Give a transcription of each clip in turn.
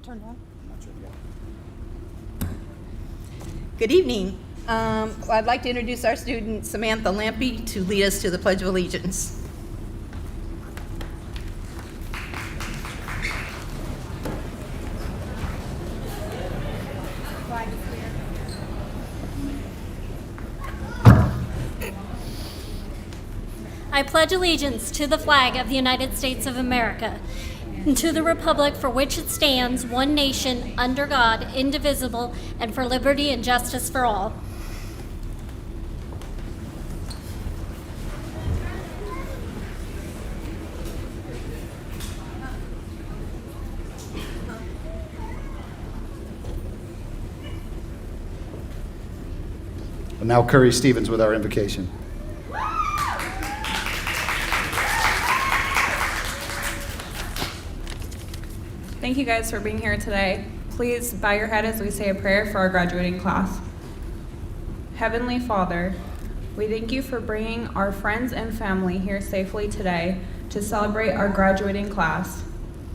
turned on? Good evening. I'd like to introduce our student Samantha Lampy to lead us to the Pledge of Allegiance. I pledge allegiance to the flag of the United States of America and to the republic for which it stands, one nation, under God, indivisible, and for liberty and justice for all. And now Curry Stevens with our invocation. Thank you guys for being here today. Please bow your head as we say a prayer for our graduating class. Heavenly Father, we thank you for bringing our friends and family here safely today to celebrate our graduating class.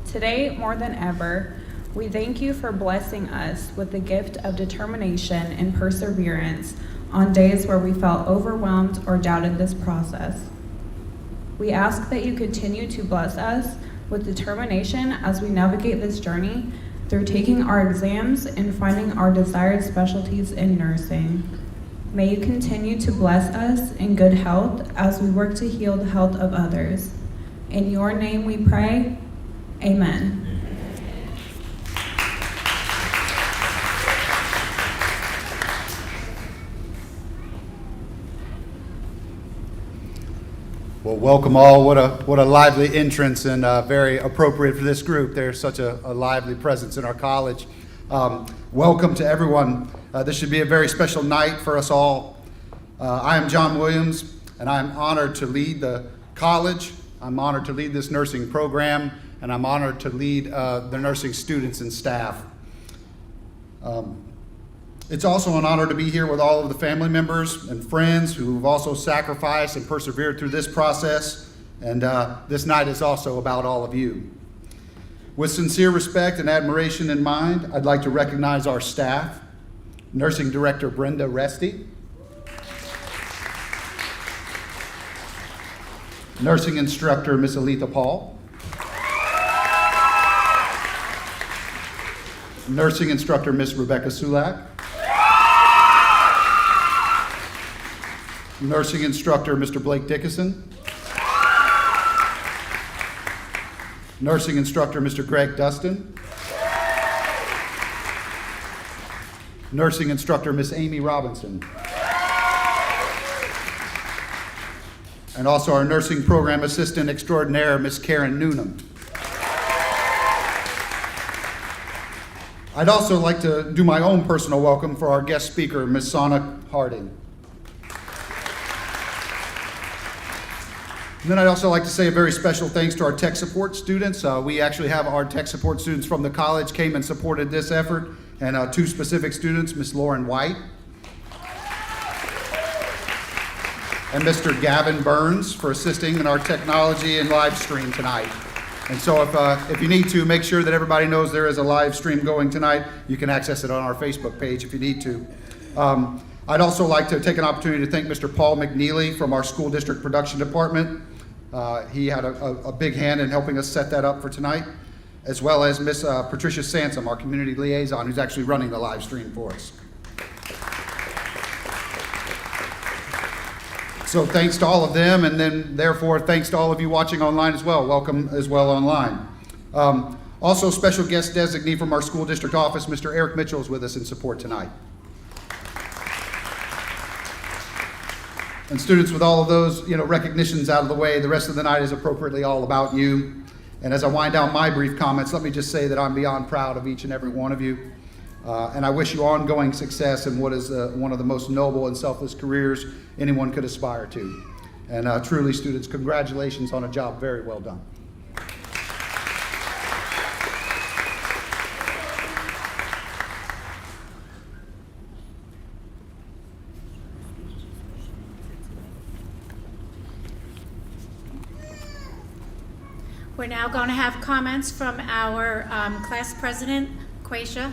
Today, more than ever, we thank you for blessing us with the gift of determination and perseverance on days where we felt overwhelmed or doubted this process. We ask that you continue to bless us with determination as we navigate this journey through taking our exams and finding our desired specialties in nursing. May you continue to bless us in good health as we work to heal the health of others. In your name we pray, amen. Well, welcome all. What a lively entrance, and very appropriate for this group. There's such a lively presence in our college. Welcome to everyone. This should be a very special night for us all. I am John Williams, and I'm honored to lead the college. I'm honored to lead this nursing program, and I'm honored to lead the nursing students and staff. It's also an honor to be here with all of the family members and friends who've also sacrificed and persevered through this process. And this night is also about all of you. With sincere respect and admiration in mind, I'd like to recognize our staff, Nursing Director Brenda Resty, Nursing Instructor Miss Aletha Paul, Nursing Instructor Miss Rebecca Sulak, Nursing Instructor Mr. Blake Dickinson, Nursing Instructor Mr. Greg Dustin, Nursing Instructor Miss Amy Robinson, and also our Nursing Program Assistant Extraordinaire Miss Karen Noonan. I'd also like to do my own personal welcome for our guest speaker, Miss Sana Harding. And then I'd also like to say a very special thanks to our tech support students. We actually have our tech support students from the college came and supported this effort, and two specific students, Miss Lauren White and Mr. Gavin Burns, for assisting in our technology and live stream tonight. And so if you need to, make sure that everybody knows there is a live stream going tonight. You can access it on our Facebook page if you need to. I'd also like to take an opportunity to thank Mr. Paul McNeely from our school district production department. He had a big hand in helping us set that up for tonight, as well as Miss Patricia Sansom, our community liaison, who's actually running the live stream for us. So thanks to all of them, and then therefore thanks to all of you watching online as well. Welcome as well online. Also, special guest designee from our school district office, Mr. Eric Mitchell, is with us in support tonight. And students, with all of those recognitions out of the way, the rest of the night is appropriately all about you. And as I wind down my brief comments, let me just say that I'm beyond proud of each and every one of you. And I wish you ongoing success in what is one of the most noble and selfless careers anyone could aspire to. And truly, students, congratulations on a job very well done. We're now going to have comments from our class president, Quasia.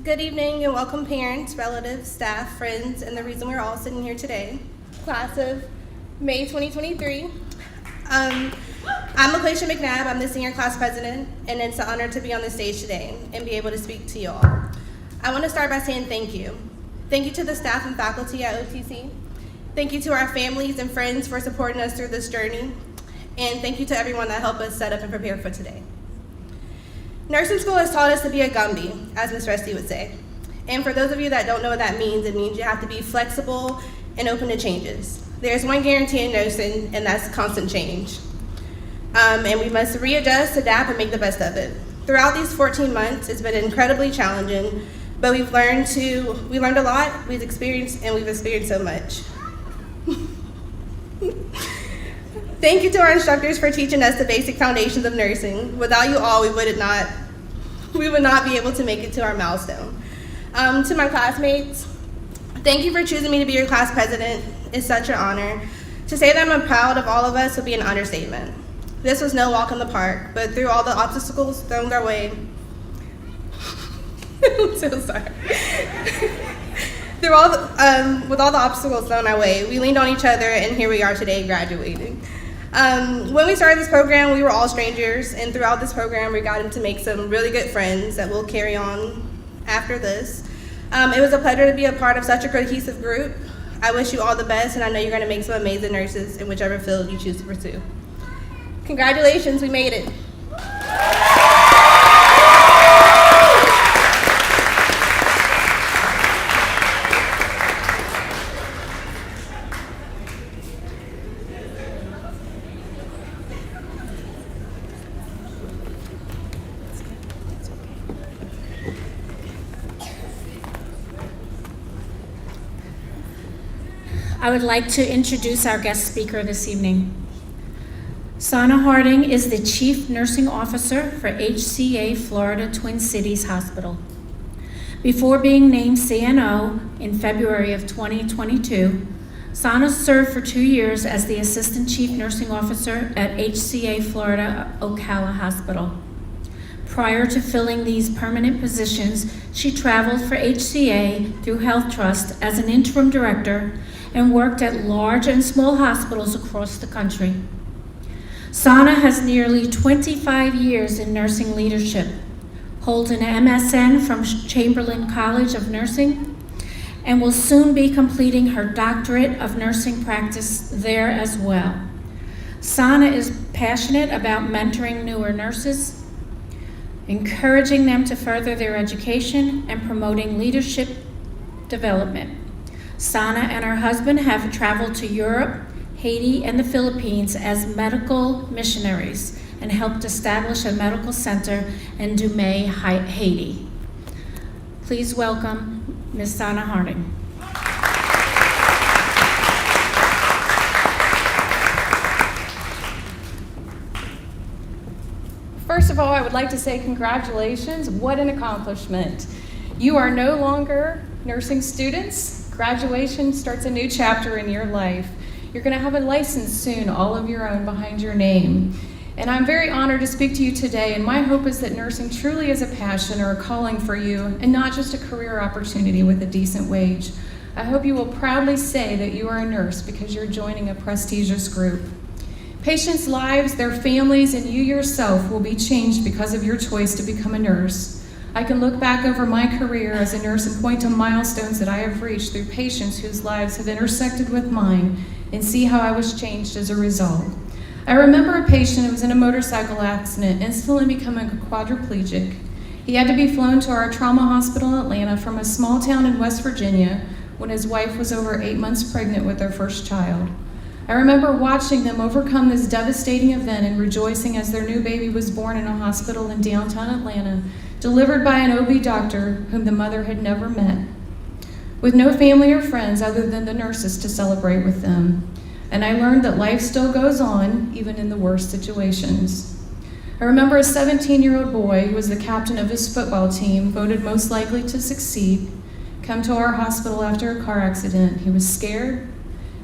Good evening and welcome parents, relatives, staff, friends, and the reason we're all sitting here today. Class of May 2023. I'm Okaloosa McNabb. I'm the senior class president, and it's an honor to be on the stage today and be able to speak to you all. I want to start by saying thank you. Thank you to the staff and faculty at OTC. Thank you to our families and friends for supporting us through this journey. And thank you to everyone that helped us set up and prepare for today. Nursing school has taught us to be a Gumby, as Ms. Rusty would say. And for those of you that don't know what that means, it means you have to be flexible and open to changes. There's one guarantee in nursing, and that's constant change. And we must readjust, adapt, and make the best of it. Throughout these 14 months, it's been incredibly challenging, but we learned a lot, we've experienced so much. Thank you to our instructors for teaching us the basic foundations of nursing. Without you all, we would not be able to make it to our milestone. To my classmates, thank you for choosing me to be your class president. It's such an honor. To say that I'm proud of all of us would be an understatement. This was no walk in the park, but through all the obstacles thrown our way, I'm so sorry. With all the obstacles thrown our way, we leaned on each other, and here we are today, graduating. When we started this program, we were all strangers, and throughout this program, we got to make some really good friends that we'll carry on after this. It was a pleasure to be a part of such a cohesive group. I wish you all the best, and I know you're going to make some amazing nurses in whichever field you choose to pursue. Congratulations, we made it. I would like to introduce our guest speaker this evening. Sana Harding is the Chief Nursing Officer for HCA Florida Twin Cities Hospital. Before being named CNO in February of 2022, Sana served for 2 years as the Assistant Chief Nursing Officer at HCA Florida Ocala Hospital. Prior to filling these permanent positions, she traveled for HCA through Health Trust as an interim director and worked at large and small hospitals across the country. Sana has nearly 25 years in nursing leadership, holds an MSN from Chamberlain College of Nursing, and will soon be completing her doctorate of nursing practice there as well. Sana is passionate about mentoring newer nurses, encouraging them to further their education, and promoting leadership development. Sana and her husband have traveled to Europe, Haiti, and the Philippines as medical missionaries and helped establish a medical center in Dumay, Haiti. Please welcome Ms. Sana Harding. First of all, I would like to say congratulations. What an accomplishment. You are no longer nursing students. Graduation starts a new chapter in your life. You're going to have a license soon, all of your own, behind your name. And I'm very honored to speak to you today, and my hope is that nursing truly is a passion or a calling for you, and not just a career opportunity with a decent wage. I hope you will proudly say that you are a nurse because you're joining a prestigious group. Patients' lives, their families, and you yourself will be changed because of your choice to become a nurse. I can look back over my career as a nurse and point to milestones that I have reached through patients whose lives have intersected with mine and see how I was changed as a result. I remember a patient who was in a motorcycle accident, instantly becoming a quadriplegic. He had to be flown to our trauma hospital in Atlanta from a small town in West Virginia when his wife was over 8 months pregnant with their first child. I remember watching them overcome this devastating event and rejoicing as their new baby was born in a hospital in downtown Atlanta, delivered by an OB doctor whom the mother had never met, with no family or friends other than the nurses to celebrate with them. And I learned that life still goes on, even in the worst situations. I remember a 17-year-old boy who was the captain of his football team, voted most likely to succeed, come to our hospital after a car accident. He was scared,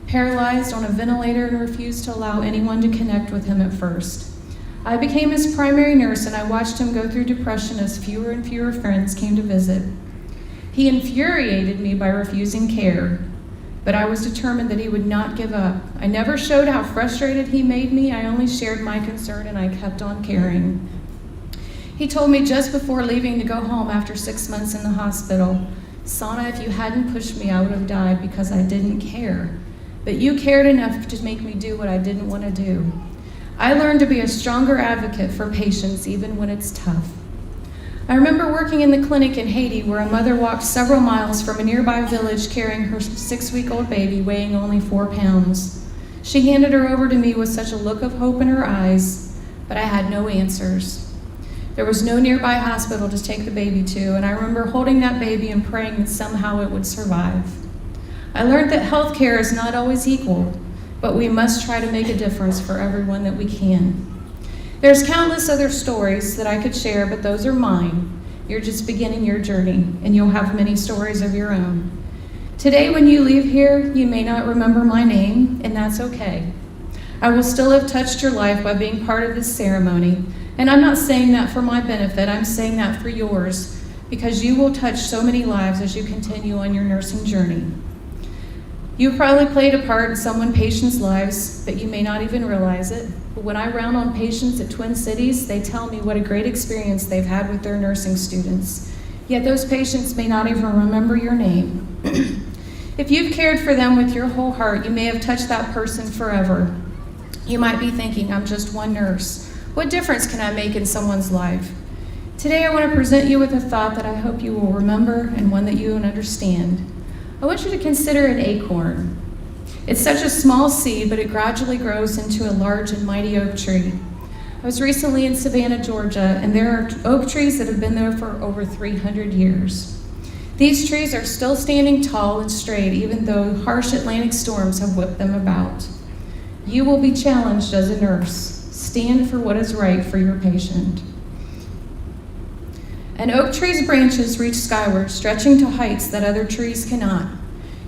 paralyzed on a ventilator, and refused to allow anyone to connect with him at first. I became his primary nurse, and I watched him go through depression as fewer and fewer friends came to visit. He infuriated me by refusing care, but I was determined that he would not give up. I never showed how frustrated he made me. I only shared my concern, and I kept on caring. He told me just before leaving to go home after 6 months in the hospital, "Sana, if you hadn't pushed me, I would have died because I didn't care. But you cared enough to make me do what I didn't want to do." I learned to be a stronger advocate for patients even when it's tough. I remember working in the clinic in Haiti where a mother walked several miles from a nearby village carrying her 6-week-old baby weighing only 4 pounds. She handed her over to me with such a look of hope in her eyes, but I had no answers. There was no nearby hospital to take the baby to, and I remember holding that baby and praying that somehow it would survive. I learned that healthcare is not always equal, but we must try to make a difference for everyone that we can. There's countless other stories that I could share, but those are mine. You're just beginning your journey, and you'll have many stories of your own. Today, when you leave here, you may not remember my name, and that's okay. I will still have touched your life by being part of this ceremony, and I'm not saying that for my benefit, I'm saying that for yours, because you will touch so many lives as you continue on your nursing journey. You've probably played a part in someone patients' lives, but you may not even realize it. But when I round on patients at Twin Cities, they tell me what a great experience they've had with their nursing students. Yet those patients may not even remember your name. If you've cared for them with your whole heart, you may have touched that person forever. You might be thinking, I'm just one nurse. What difference can I make in someone's life? Today I want to present you with a thought that I hope you will remember and one that you will understand. I want you to consider an acorn. It's such a small seed, but it gradually grows into a large and mighty oak tree. I was recently in Savannah, Georgia, and there are oak trees that have been there for over 300 years. These trees are still standing tall and straight, even though harsh Atlantic storms have whipped them about. You will be challenged as a nurse. Stand for what is right for your patient. An oak tree's branches reach skyward, stretching to heights that other trees cannot.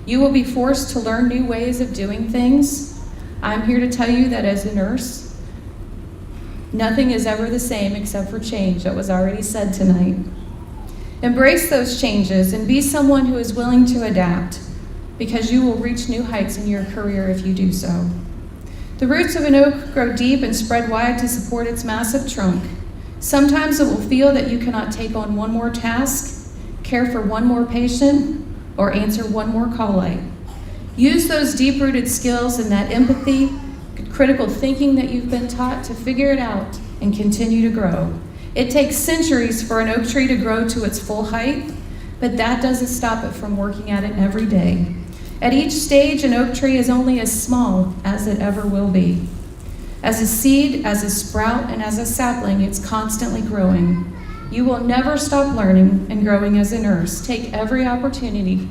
You will be forced to learn new ways of doing things. I'm here to tell you that as a nurse, nothing is ever the same except for change. That was already said tonight. Embrace those changes and be someone who is willing to adapt, because you will reach new heights in your career if you do so. The roots of an oak grow deep and spread wide to support its massive trunk. Sometimes it will feel that you cannot take on one more task, care for one more patient, or answer one more call light. Use those deep-rooted skills and that empathy, critical thinking that you've been taught to figure it out and continue to grow. It takes centuries for an oak tree to grow to its full height, but that doesn't stop it from working at it every day. At each stage, an oak tree is only as small as it ever will be. As a seed, as a sprout, and as a sapling, it's constantly growing. You will never stop learning and growing as a nurse. Take every opportunity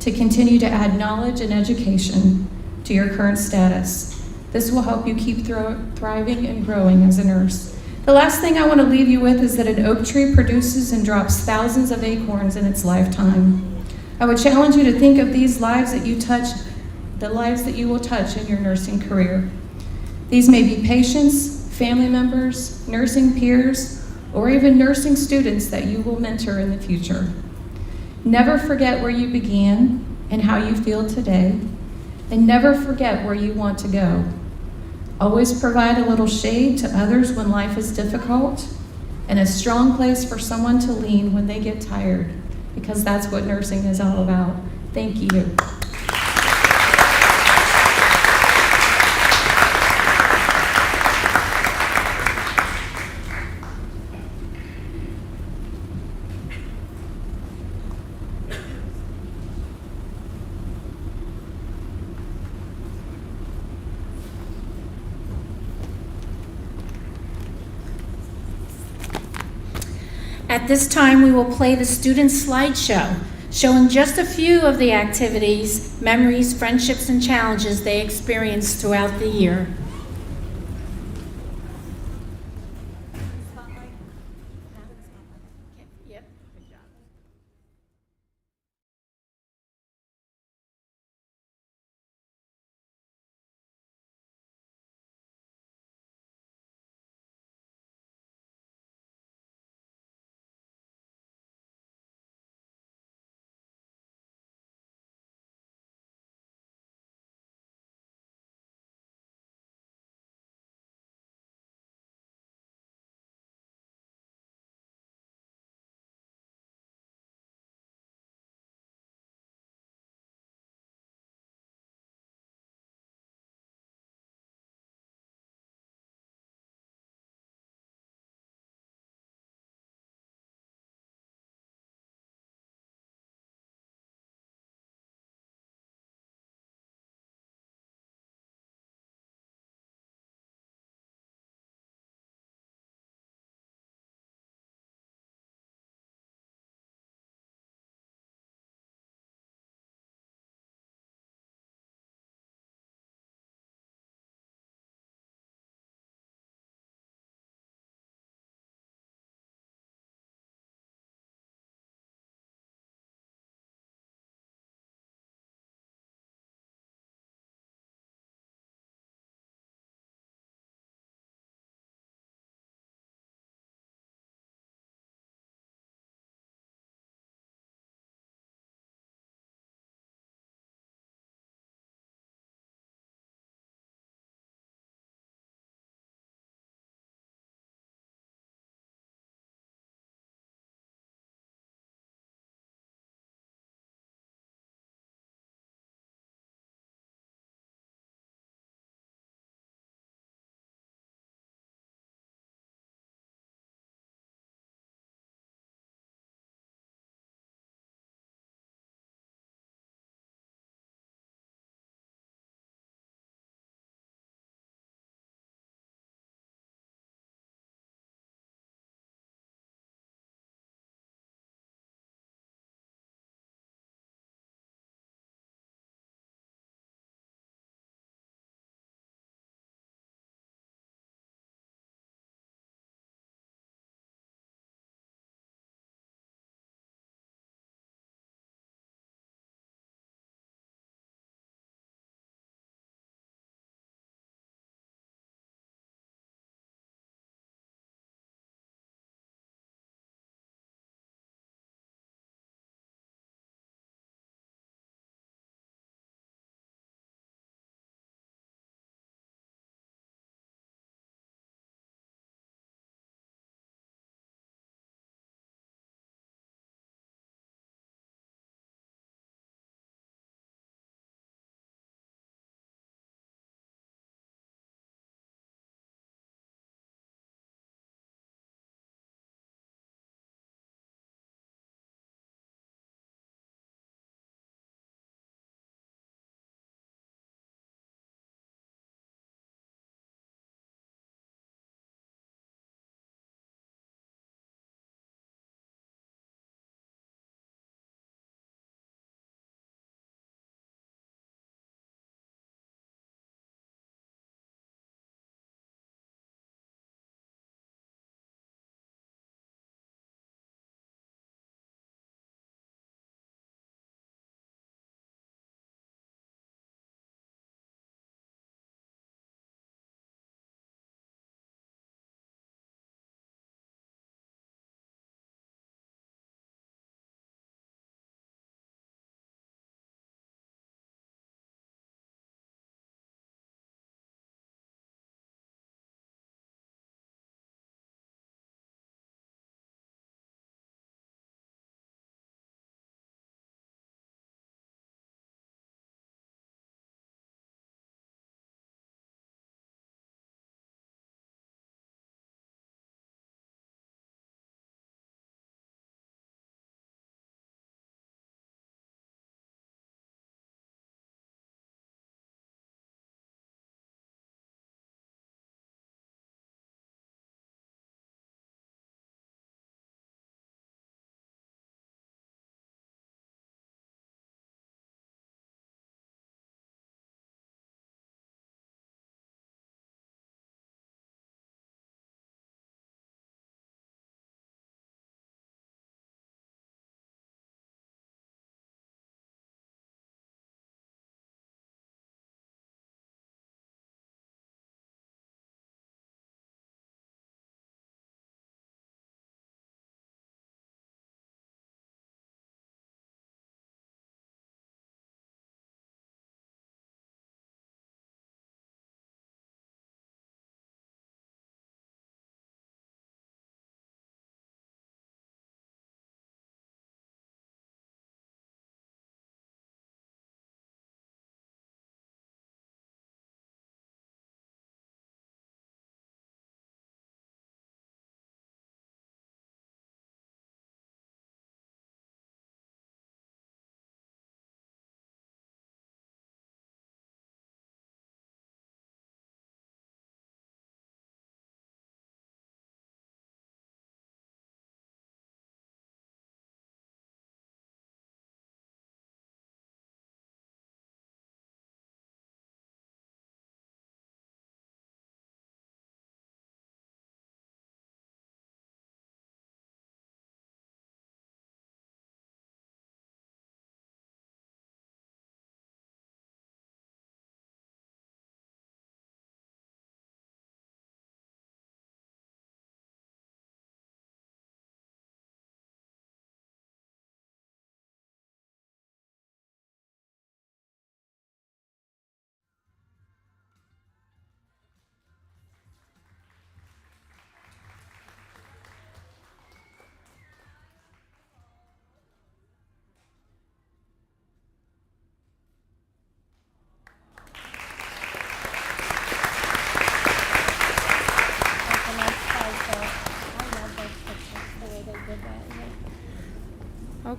to continue to add knowledge and education to your current status. This will help you keep thriving and growing as a nurse. The last thing I want to leave you with is that an oak tree produces and drops thousands of acorns in its lifetime. I would challenge you to think of these lives that you touch, the lives that you will touch in your nursing career. These may be patients, family members, nursing peers, or even nursing students that you will mentor in the future. Never forget where you began and how you feel today, and never forget where you want to go. Always provide a little shade to others when life is difficult, and a strong place for someone to lean when they get tired, because that's what nursing is all about. Thank you. At this time, we will play the student slideshow, showing just a few of the activities, memories, friendships, and challenges they experienced throughout the year.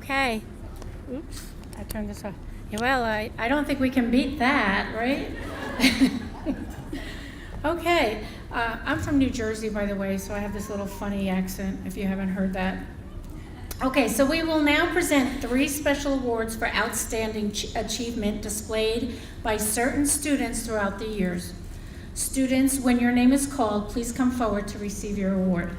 Okay. Oops, I turned this off. Yeah, well, I don't think we can beat that, right? Okay. I'm from New Jersey, by the way, so I have this little funny accent, if you haven't heard that. Okay, so we will now present 3 special awards for outstanding achievement displayed by certain students throughout the years. Students, when your name is called, please come forward to receive your award.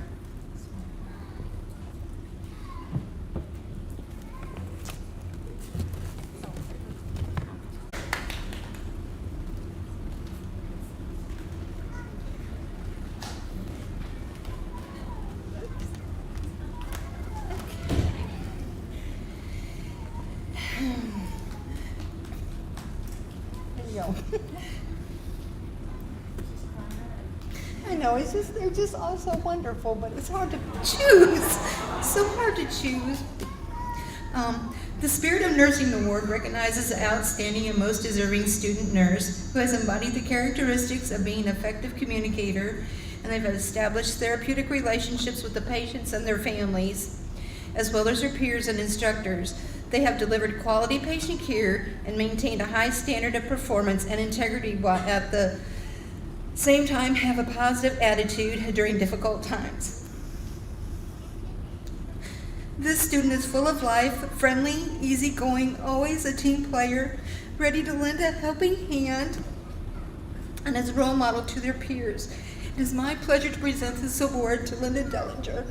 I know, they're just all so wonderful, but it's hard to choose. So hard to choose. The Spirit of Nursing Award recognizes an outstanding and most deserving student nurse who has embodied the characteristics of being an effective communicator, and they've established therapeutic relationships with the patients and their families, as well as their peers and instructors. They have delivered quality patient care and maintained a high standard of performance and integrity while at the same time have a positive attitude during difficult times. This student is full of life, friendly, easygoing, always a team player, ready to lend a helping hand, and is a role model to their peers. It is my pleasure to present this award to Linda Dellinger.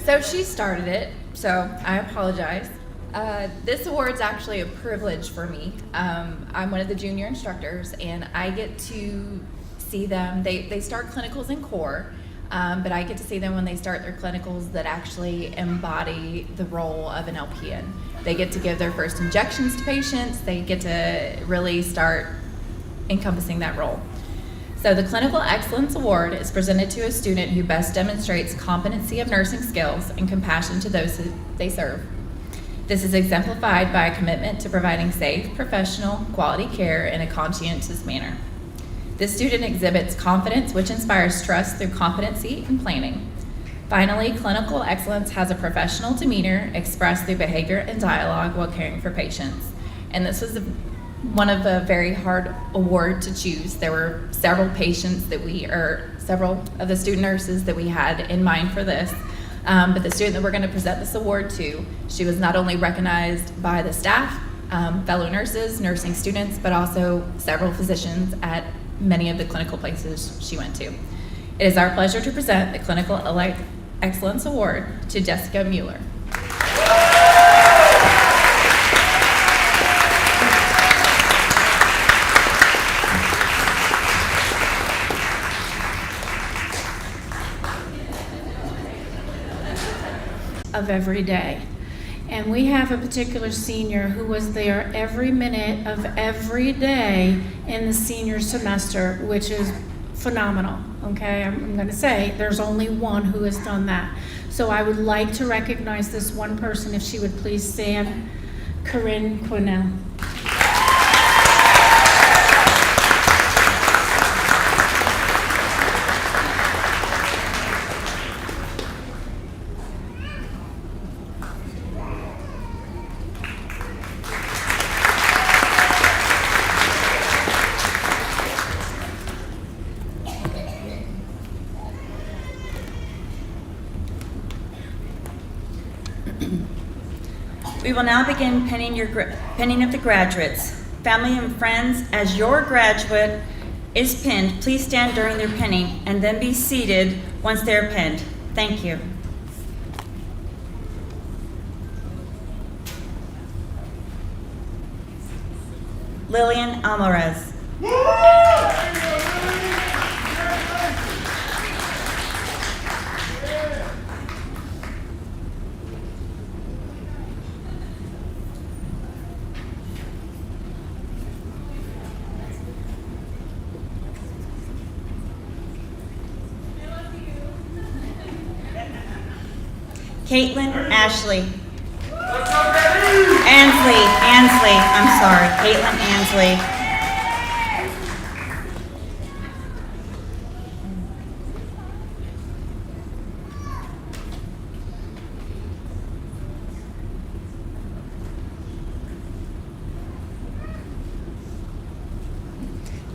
So she started it, so I apologize. This award's actually a privilege for me. I'm one of the junior instructors, and I get to see them. They start clinicals in core, but I get to see them when they start their clinicals that actually embody the role of an LPN. They get to give their first injections to patients. They get to really start encompassing that role. So the Clinical Excellence Award is presented to a student who best demonstrates competency of nursing skills and compassion to those who they serve. This is exemplified by a commitment to providing safe, professional, quality care in a conscientious manner. This student exhibits confidence, which inspires trust through competency and planning. Finally, clinical excellence has a professional demeanor expressed through behavior and dialogue while caring for patients. And this was one of a very hard award to choose. There were several patients several of the student nurses that we had in mind for this. But the student that we're going to present this award to, she was not only recognized by the staff, fellow nurses, nursing students, but also several physicians at many of the clinical places she went to. It is our pleasure to present the Clinical Excellence Award to Jessica Mueller. Of every day. And we have a particular senior who was there every minute of every day in the senior semester, which is phenomenal. Okay, I'm going to say there's only one who has done that. So I would like to recognize this one person, if she would please stand. Corinne Quinnell. We will now begin pinning of the graduates. Family and friends, as your graduate is pinned, please stand during their pinning and then be seated once they're pinned. Thank you. Lillian Alvarez. Caitlin Ashley. Ansley, I'm sorry, Caitlin Ansley.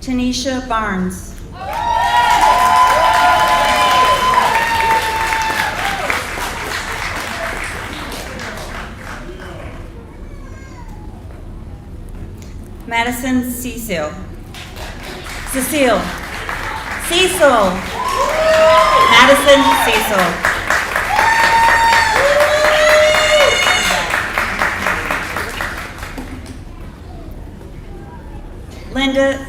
Tanisha Barnes. Madison Cecil. Madison Cecil. Linda.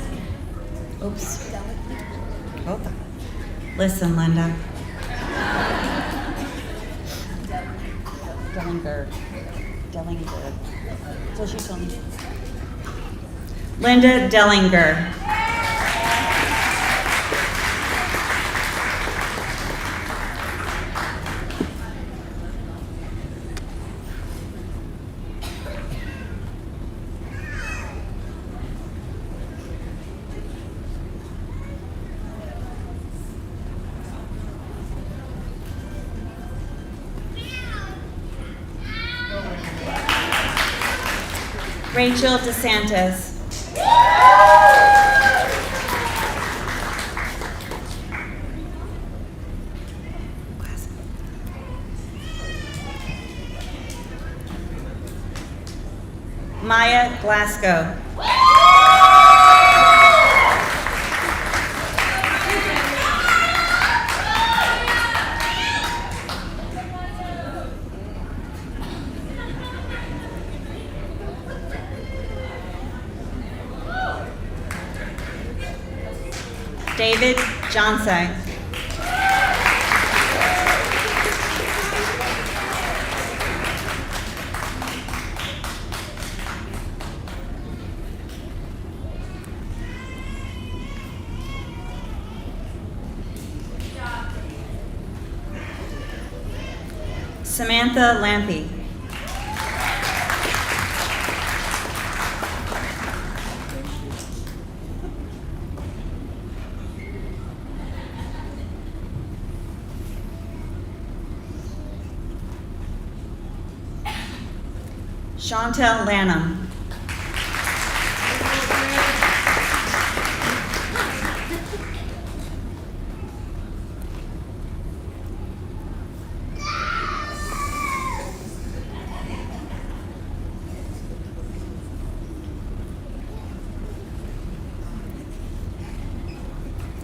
Oops. Hold on. Listen, Linda. Dellinger. So she told me. Linda Dellinger. Rachel DeSantis. Maya Glasgow. David Johnson. Samantha Lampy. Chantel Lanham.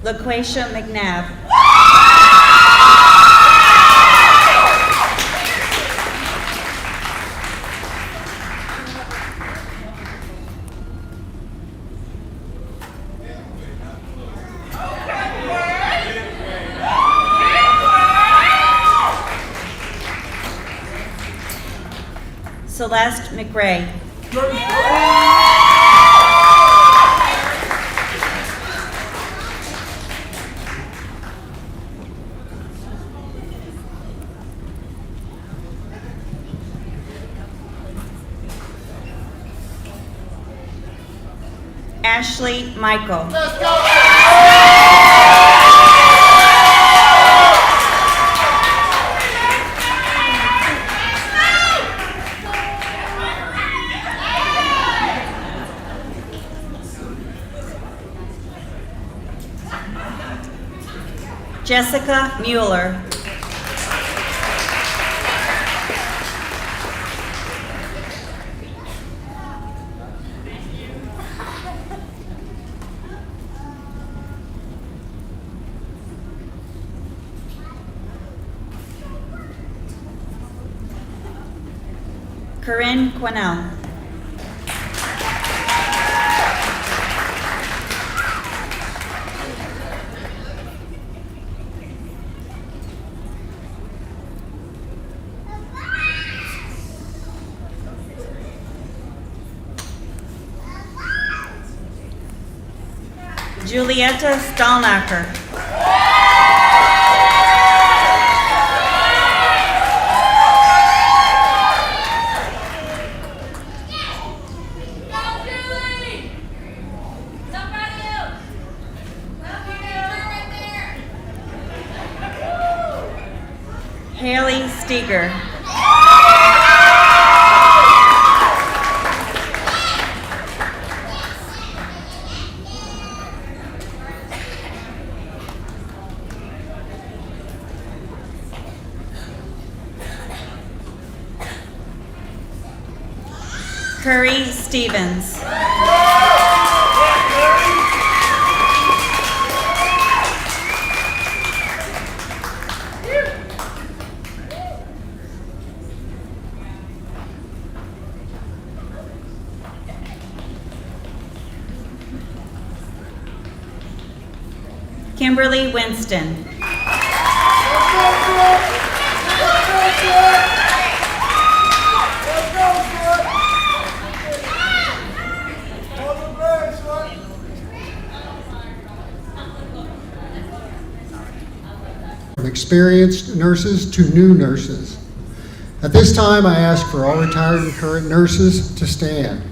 LaQuasia McNabb. Celeste McRae. Ashley Michael. Jessica Mueller. Corinne Quinnell. Julietta Stalnacker. Curry Stevens. Kimberly Winston. From experienced nurses to new nurses. At this time, I ask for all retired and current nurses to stand.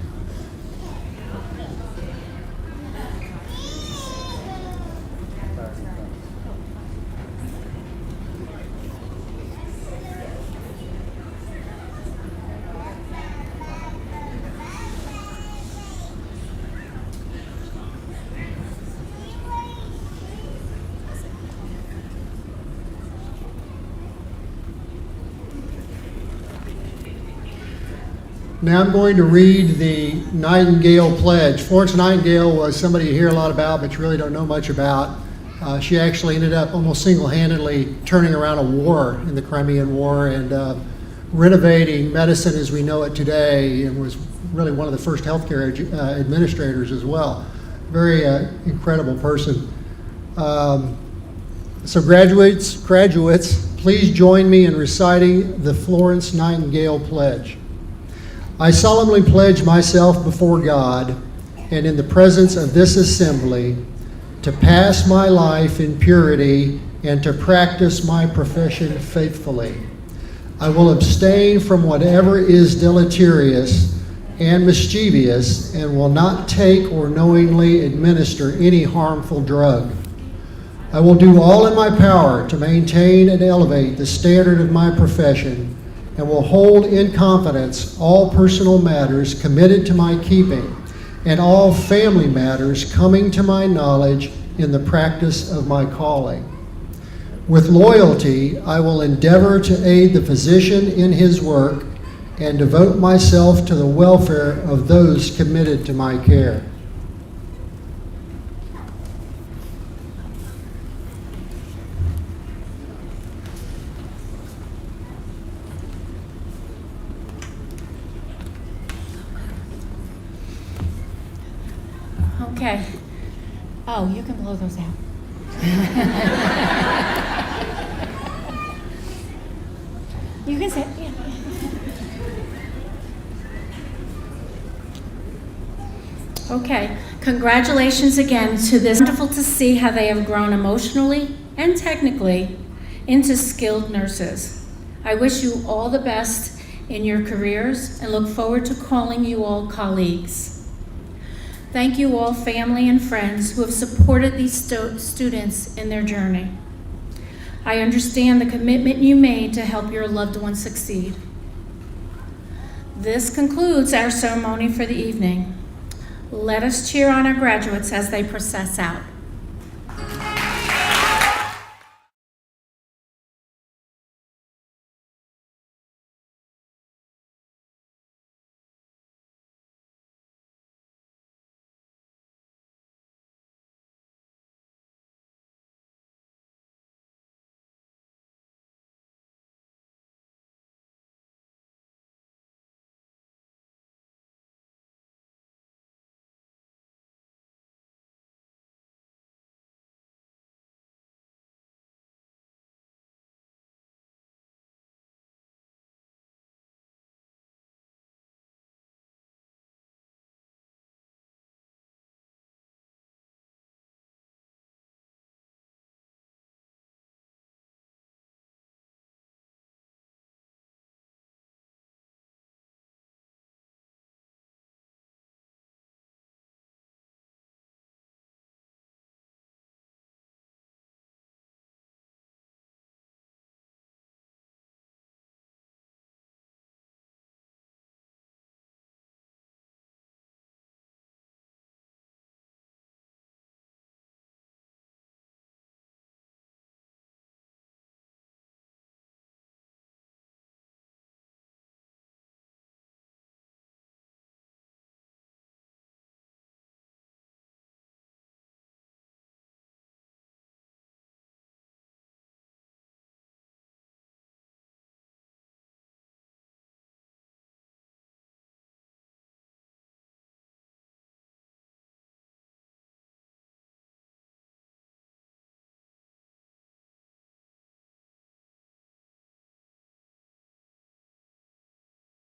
Now I'm going to read the Nightingale Pledge. Florence Nightingale was somebody you hear a lot about, but you really don't know much about. She actually ended up almost single-handedly turning around a war in the Crimean War and renovating medicine as we know it today, and was really one of the first healthcare administrators as well. Very incredible person. So graduates, please join me in reciting the Florence Nightingale Pledge. I solemnly pledge myself before God and in the presence of this assembly to pass my life in purity and to practice my profession faithfully. I will abstain from whatever is deleterious and mischievous and will not take or knowingly administer any harmful drug. I will do all in my power to maintain and elevate the standard of my profession and will hold in confidence all personal matters committed to my keeping and all family matters coming to my knowledge in the practice of my calling. With loyalty, I will endeavor to aid the physician in his work and devote myself to the welfare of those committed to my care. Okay. Oh, you can blow those out. You can sit. Yeah. Okay. Congratulations again to this. Wonderful to see how they have grown emotionally and technically into skilled nurses. I wish you all the best in your careers and look forward to calling you all colleagues. Thank you all, family and friends, who have supported these students in their journey. I understand the commitment you made to help your loved ones succeed. This concludes our ceremony for the evening. Let us cheer on our graduates as they process out.